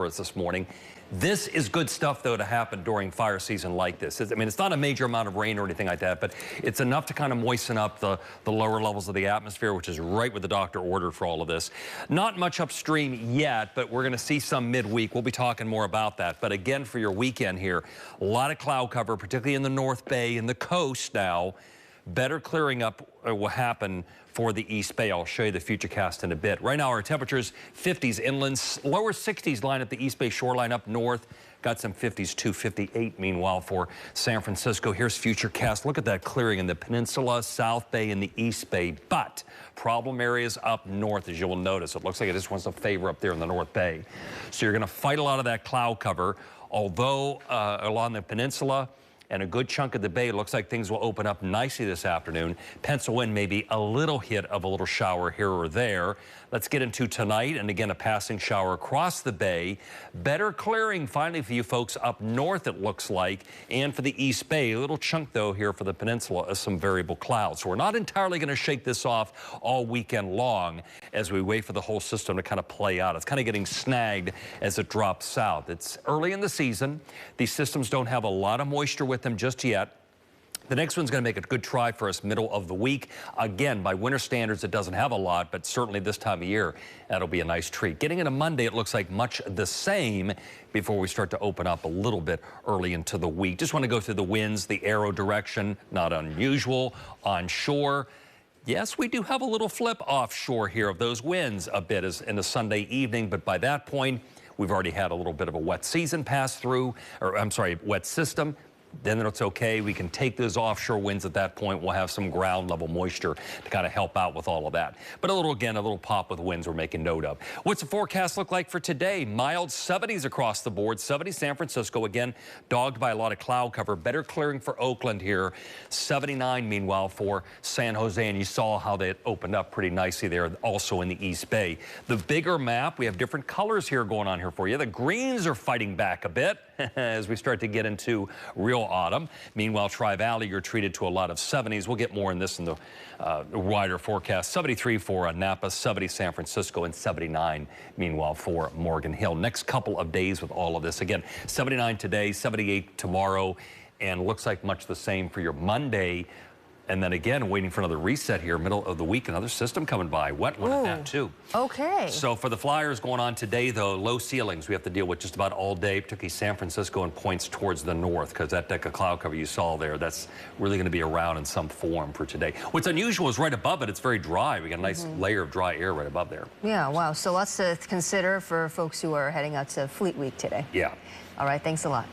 for us this morning. This is good stuff, though, to happen during fire season like this. I mean, it's not a major amount of rain or anything like that, but it's enough to kind of moisten up the lower levels of the atmosphere, which is right what the doctor ordered for all of this. Not much upstream yet, but we're going to see some midweek. We'll be talking more about that. But again, for your weekend here, a lot of cloud cover, particularly in the North Bay and the coast now. Better clearing up will happen for the East Bay. I'll show you the futurecast in a bit. Right now, our temperatures 50s inland, lower 60s line at the East Bay shoreline up north. Got some 50s to 58. Meanwhile, for San Francisco, here's futurecast. Look at that clearing in the peninsula, South Bay, and the East Bay. But problem areas up north, as you will notice. It looks like it just wants to favor up there in the North Bay. So you're going to fight a lot of that cloud cover. Although along the peninsula and a good chunk of the bay, it looks like things will open up nicely this afternoon. Pencil in maybe a little hit of a little shower here or there. Let's get into tonight, and again, a passing shower across the bay. Better clearing finally for you folks up north, it looks like, and for the East Bay. A little chunk, though, here for the peninsula of some variable clouds. So we're not entirely going to shake this off all weekend long as we wait for the whole system to kind of play out. It's kind of getting snagged as it drops south. It's early in the season. These systems don't have a lot of moisture with them just yet. The next one's going to make a good try for us middle of the week. Again, by winter standards, it doesn't have a lot, but certainly this time of year, that'll be a nice treat. Getting into Monday, it looks like much the same before we start to open up a little bit early into the week. Just want to go through the winds, the arrow direction, not unusual. Onshore, yes, we do have a little flip offshore here of those winds a bit as in a Sunday evening, but by that point, we've already had a little bit of a wet season pass through, or I'm sorry, wet system. Then it's okay. We can take those offshore winds at that point. We'll have some ground level moisture to kind of help out with all of that. But a little pop with winds we're making note of. What's the forecast look like for today? Mild 70s across the board. 70 San Francisco, again, dogged by a lot of cloud cover. Better clearing for Oakland here. 79, meanwhile, for San Jose. And you saw how they opened up pretty nicely there, also in the East Bay. The bigger map, we have different colors here going on here for you. The greens are fighting back a bit as we start to get into real autumn. Meanwhile, Tri-Valley, you're treated to a lot of 70s. We'll get more in this in the wider forecast. 73 for Napa, 70 San Francisco, and 79, meanwhile, for Morgan Hill. Next couple of days with all of this. Again, 79 today, 78 tomorrow, and looks like much the same for your Monday. And then again, waiting for another reset here, middle of the week, another system coming by. Wet one at that, too. Okay. So for the Flyers going on today, though, low ceilings we have to deal with just about all day, particularly San Francisco and points towards the north, because that deck of cloud cover you saw there, that's really going to be around in some form for today. What's unusual is right above it, it's very dry. We got a nice layer of dry air right above there. Yeah, wow. So lots to consider for folks who are heading out to Fleet Week today. Yeah. All right, thanks a lot.